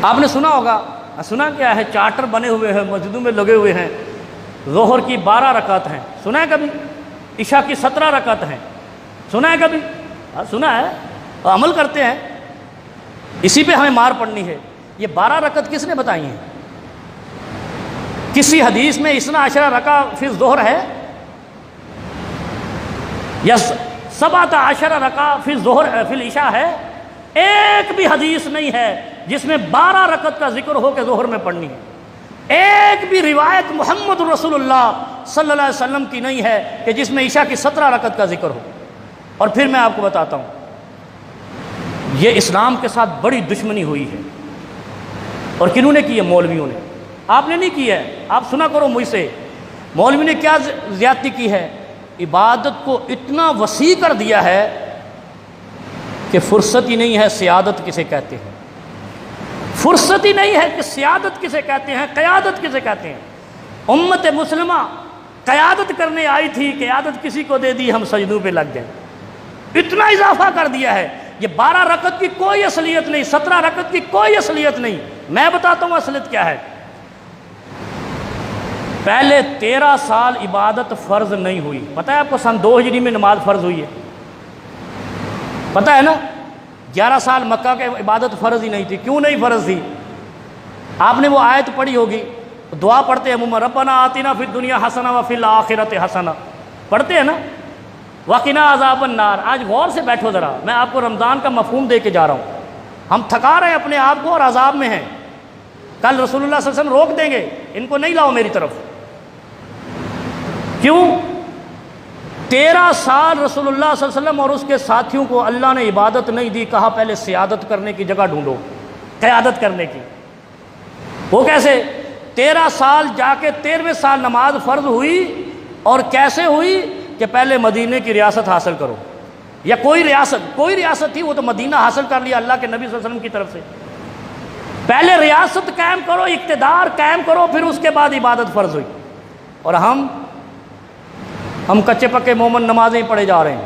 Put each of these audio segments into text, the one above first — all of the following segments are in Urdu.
آپ نے سنا ہوگا، سنا کیا ہے، چارٹر بنے ہوئے ہیں، مسجدوں میں لگے ہوئے ہیں، ظہر کی 12 رکعت ہیں، سنا ہے کبھی؟ عشاء کی 17 رکعت ہیں، سنا ہے کبھی؟ سنا ہے، اور عمل کرتے ہیں، اسی پہ ہمیں مار پڑنی ہے۔ یہ 12 رکعت کس نے بتائی ہیں؟ کسی حدیث میں اثنا عشرہ رکعہ فی الظہر ہے یا 17 رکعہ فی الظہر فی العشاء ہے؟ ایک بھی حدیث نہیں ہے جس میں 12 رکعت کا ذکر ہو کہ ظہر میں پڑھنی ہے۔ ایک بھی روایت محمد رسول اللہ صلی اللہ علیہ وسلم کی نہیں ہے کہ جس میں عشاء کی 17 رکعت کا ذکر ہو۔ اور پھر میں آپ کو بتاتا ہوں، یہ اسلام کے ساتھ بڑی دشمنی ہوئی ہے، اور کنہوں نے کی ہے؟ مولویوں نے۔ آپ نے نہیں کی ہے، آپ سنا کرو مجھ سے، مولوی نے کیا زیادتی کی ہے؟ عبادت کو اتنا وسیع کر دیا ہے کہ فرصت ہی نہیں ہے سیادت کسے کہتے ہیں، فرصت ہی نہیں ہے کہ سیادت کسے کہتے ہیں، قیادت کسے کہتے ہیں۔ امت مسلمہ قیادت کرنے آئی تھی، قیادت کسی کو دے دی، ہم سجدوں پہ لگ گئے۔ اتنا اضافہ کر دیا ہے، یہ 12 رکعت کی کوئی اصلیت نہیں، 17 رکعت کی کوئی اصلیت نہیں۔ میں بتاتا ہوں اصلیت کیا ہے۔ پہلے 13 سال عبادت فرض نہیں ہوئی، پتہ ہے آپ کو؟ سن 2 ہجری میں نماز فرض ہوئی ہے، پتہ ہے نا؟ 11 سال مکہ کے عبادت فرض ہی نہیں تھی۔ کیوں نہیں فرض تھی؟ آپ نے وہ آیت پڑھی ہوگی، دعا پڑھتے ہیں عموماً، ربنا آتنا فی الدنیا حسنہ وفی الآخرۃ حسنہ، پڑھتے ہیں نا، وقنا عذاب النار۔ آج غور سے بیٹھو ذرا، میں آپ کو رمضان کا مفہوم دے کے جا رہا ہوں۔ ہم تھکا رہے ہیں اپنے آپ کو اور عذاب میں ہیں، کل رسول اللہ صلی اللہ علیہ وسلم روک دیں گے، ان کو نہیں لاؤ میری طرف۔ کیوں؟ 13 سال رسول اللہ صلی اللہ علیہ وسلم اور اس کے ساتھیوں کو اللہ نے عبادت نہیں دی، کہا پہلے سیادت کرنے کی جگہ ڈھونڈو، قیادت کرنے کی۔ وہ کیسے؟ 13 سال جا کے 13ویں سال نماز فرض ہوئی، اور کیسے ہوئی کہ پہلے مدینے کی ریاست حاصل کرو، یا کوئی ریاست تھی، وہ تو مدینہ حاصل کر لیا اللہ کے نبی صلی اللہ علیہ وسلم کی طرف سے۔ پہلے ریاست قائم کرو، اقتدار قائم کرو، پھر اس کے بعد عبادت فرض ہوئی۔ اور ہم کچے پکے مومن نمازیں پڑھے جا رہے ہیں،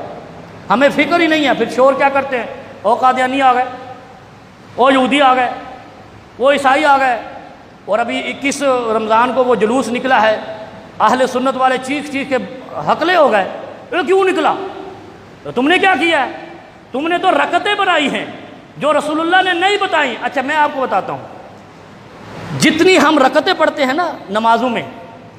ہمیں فکر ہی نہیں ہے۔ پھر شور کیا کرتے ہیں؟ او قادیانی آ گئے، او یہودی آ گئے، وہ عیسائی آ گئے۔ اور ابھی 21 رمضان کو وہ جلوس نکلا ہے، اہل سنت والے چیخ کے ہکلے ہو گئے۔ یہ کیوں نکلا؟ تو تم نے کیا کیا ہے؟ تم نے تو رکعتیں بنائی ہیں جو رسول اللہ نے نہیں بتائی۔ اچھا میں آپ کو بتاتا ہوں، جتنی ہم رکعتیں پڑھتے ہیں نا نمازوں میں،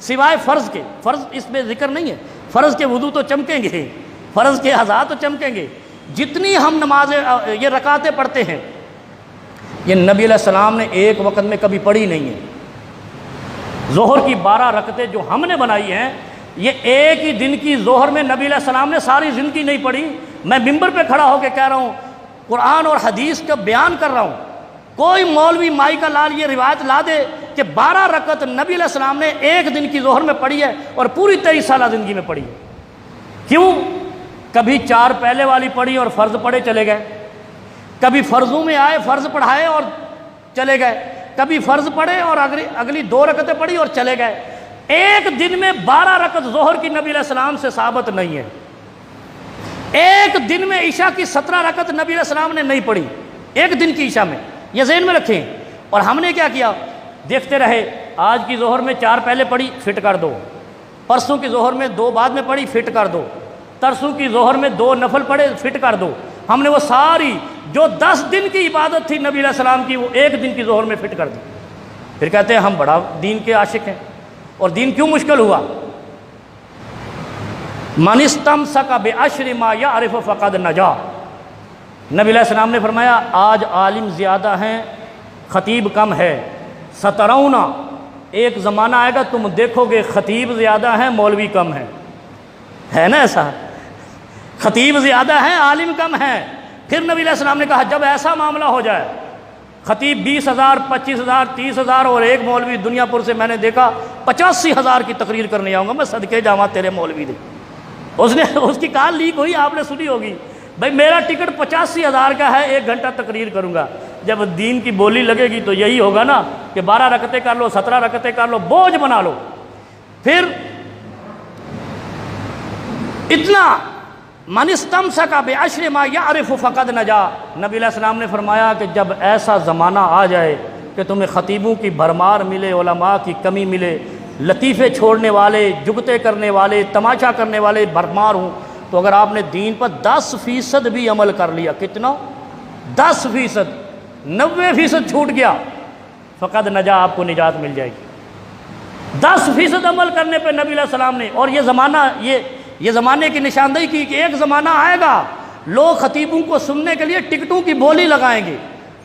سوائے فرض کے، فرض اس میں ذکر نہیں ہے، فرض کے وضو تو چمکیں گے، فرض کے اعضاء تو چمکیں گے، جتنی ہم نمازیں یہ رکعتیں پڑھتے ہیں، یہ نبی علیہ السلام نے ایک وقت میں کبھی پڑھی نہیں ہے۔ ظہر کی 12 رکعتیں جو ہم نے بنائی ہیں، یہ ایک ہی دن کی ظہر میں نبی علیہ السلام نے ساری زندگی نہیں پڑھی۔ میں ممبر پہ کھڑا ہو کے کہہ رہا ہوں، قرآن اور حدیث کا بیان کر رہا ہوں، کوئی مولوی مائی کا لال یہ روایت لا دے کہ 12 رکعت نبی علیہ السلام نے ایک دن کی ظہر میں پڑھی ہے اور پوری 23 سالہ زندگی میں پڑھی ہے۔ کیوں؟ کبھی 4 پہلے والی پڑھی اور فرض پڑھے چلے گئے، کبھی فرضوں میں آئے فرض پڑھائے اور چلے گئے، کبھی فرض پڑھے اور اگلی 2 رکعتیں پڑھی اور چلے گئے۔ ایک دن میں 12 رکعت ظہر کی نبی علیہ السلام سے ثابت نہیں ہے۔ ایک دن میں عشاء کی 17 رکعت نبی علیہ السلام نے نہیں پڑھی، ایک دن کی عشاء میں، یہ ذہن میں رکھیں۔ اور ہم نے کیا کیا؟ دیکھتے رہے، آج کی ظہر میں 4 پہلے پڑھی، فٹ کر دو، پرسوں کی ظہر میں 2 بعد میں پڑھی، فٹ کر دو، ترسوں کی ظہر میں 2 نفل پڑھے، فٹ کر دو۔ ہم نے وہ ساری جو 10 دن کی عبادت تھی نبی علیہ السلام کی، وہ ایک دن کی ظہر میں فٹ کر دی۔ پھر کہتے ہیں ہم بڑا دین کے عاشق ہیں۔ اور دین کیوں مشکل ہوا؟ من استمسک بعشر ما یعرف فقد نجا۔ نبی علیہ السلام نے فرمایا آج عالم زیادہ ہیں، خطیب کم ہے، سترون، ایک زمانہ آئے گا تم دیکھو گے خطیب زیادہ ہیں مولوی کم ہیں، ہے نا ایسا؟ خطیب زیادہ ہیں عالم کم ہیں۔ پھر نبی علیہ السلام نے کہا جب ایسا معاملہ ہو جائے، خطیب 20,000 25,000 30,000 اور ایک مولوی دنیا پور سے میں نے دیکھا 85,000 کی تقریر کرنے آؤں گا، میں صدقے جاواں تیرے مولوی دے۔ اس کی کال لیک ہوئی، آپ نے سنی ہوگی، بھائی میرا ٹکٹ 85,000 کا ہے، 1 گھنٹہ تقریر کروں گا۔ جب دین کی بولی لگے گی تو یہی ہوگا نا کہ 12 رکعتیں کر لو، 17 رکعتیں کر لو، بوجھ بنا لو۔ پھر اتنا من استمسک بعشر ما یعرف فقد نجا، نبی علیہ السلام نے فرمایا کہ جب ایسا زمانہ آ جائے کہ تمہیں خطیبوں کی بھرمار ملے، علماء کی کمی ملے، لطیفے چھوڑنے والے، جگتے کرنے والے، تماشا کرنے والے بھرمار ہوں، تو اگر آپ نے دین پر 10% بھی عمل کر لیا، کتنا؟ 10%، 90% چھوٹ گیا، فقط نجا، آپ کو نجات مل جائے گی۔ 10% عمل کرنے پہ نبی علیہ السلام نے، اور یہ زمانہ، یہ زمانے کی نشاندہی کی کہ ایک زمانہ آئے گا لوگ خطیبوں کو سننے کے لیے ٹکٹوں کی بولی لگائیں گے،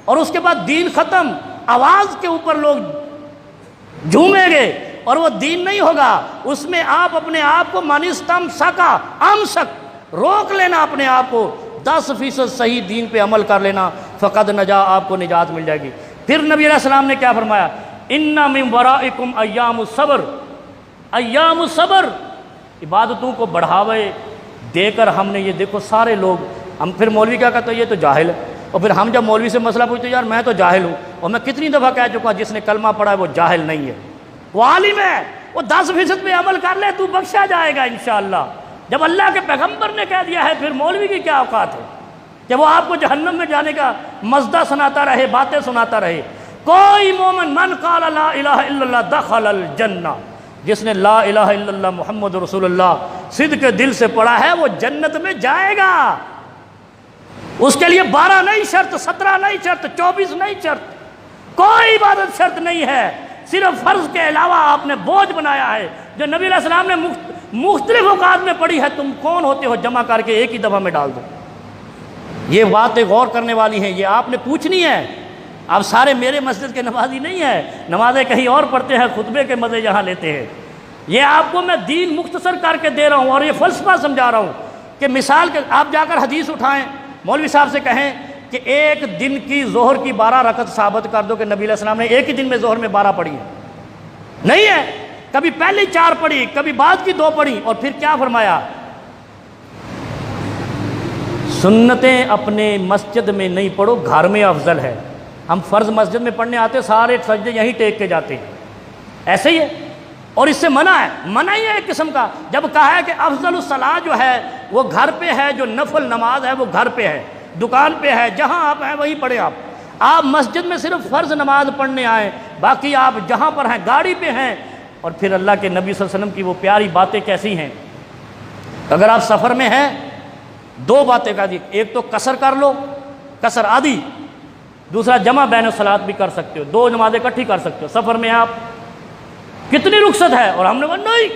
اور اس کے بعد دین ختم، آواز کے اوپر لوگ جھومیں گے، اور وہ دین نہیں ہوگا، اس میں آپ اپنے آپ کو مانستم سکا امسک، روک لینا اپنے آپ کو، 10% صحیح دین پہ عمل کر لینا، فقد نجا، آپ کو نجات مل جائے گی۔ پھر نبی علیہ السلام نے کیا فرمایا؟ ان من ورائکم ایام الصبر، ایام الصبر، عبادتوں کو بڑھاوے دے کر ہم نے، یہ دیکھو سارے لوگ، ہم پھر مولوی کیا کہتے ہیں یہ تو جاہل ہے، اور پھر ہم جب مولوی سے مسئلہ پوچھتے ہیں یار میں تو جاہل ہوں، اور میں کتنی دفعہ کہہ چکا جس نے کلمہ پڑھا ہے وہ جاہل نہیں ہے، وہ عالم ہے، وہ 10% پہ عمل کر لے تو بخشا جائے گا انشاءاللہ۔ جب اللہ کے پیغمبر نے کہہ دیا ہے پھر مولوی کی کیا اوقات ہے کہ وہ آپ کو جہنم میں جانے کا مزدہ سناتا رہے، باتیں سناتا رہے۔ کوئی مومن من قال لا الہ الا اللہ دخل الجنہ، جس نے لا الہ الا اللہ محمد رسول اللہ صدق دل سے پڑھا ہے وہ جنت میں جائے گا۔ اس کے لیے 12 نہیں شرط، 17 نہیں شرط، 24 نہیں شرط، کوئی عبادت شرط نہیں ہے، صرف فرض کے علاوہ آپ نے بوجھ بنایا ہے جو نبی علیہ السلام نے مختلف اوقات میں پڑھی ہے، تم کون ہوتے ہو جمع کر کے ایک ہی دفعہ میں ڈال دو۔ یہ باتیں غور کرنے والی ہیں، یہ آپ نے پوچھنی ہے۔ آپ سارے میرے مسجد کے نمازی نہیں ہیں، نمازیں کہیں اور پڑھتے ہیں، خطبے کے مزے یہاں لیتے ہیں۔ یہ آپ کو میں دین مختصر کر کے دے رہا ہوں، اور یہ فلسفہ سمجھا رہا ہوں کہ مثال کے آپ جا کر حدیث اٹھائیں، مولوی صاحب سے کہیں کہ ایک دن کی ظہر کی 12 رکعت ثابت کر دو کہ نبی علیہ السلام نے ایک ہی دن میں ظہر میں 12 پڑھی ہے، نہیں ہے، کبھی پہلی 4 پڑھی، کبھی بعد کی 2 پڑھی، اور پھر کیا فرمایا؟ سنتیں اپنے مسجد میں نہیں پڑھو، گھر میں افضل ہے۔ ہم فرض مسجد میں پڑھنے آتے سارے سجدے یہیں ٹیک کے جاتے ہیں، ایسے ہی ہے، اور اس سے منع ہے، منع ہی ہے ایک قسم کا۔ جب کہا ہے کہ افضل الصلاح جو ہے وہ گھر پہ ہے، جو نفل نماز ہے وہ گھر پہ ہے، دکان پہ ہے، جہاں آپ ہیں وہیں پڑھیں۔ آپ مسجد میں صرف فرض نماز پڑھنے آئیں، باقی آپ جہاں پر ہیں، گاڑی پہ ہیں۔ اور پھر اللہ کے نبی صلی اللہ علیہ وسلم کی وہ پیاری باتیں کیسی ہیں، اگر آپ سفر میں ہیں 2 باتیں کہا دی، ایک تو قصر کر لو، قصر آدھی، دوسرا جمع بین الصلاۃ بھی کر سکتے ہو، 2 نمازیں اکٹھی کر سکتے ہو۔ سفر میں آپ کتنی رخصت ہے، اور ہم نے کہا نہیں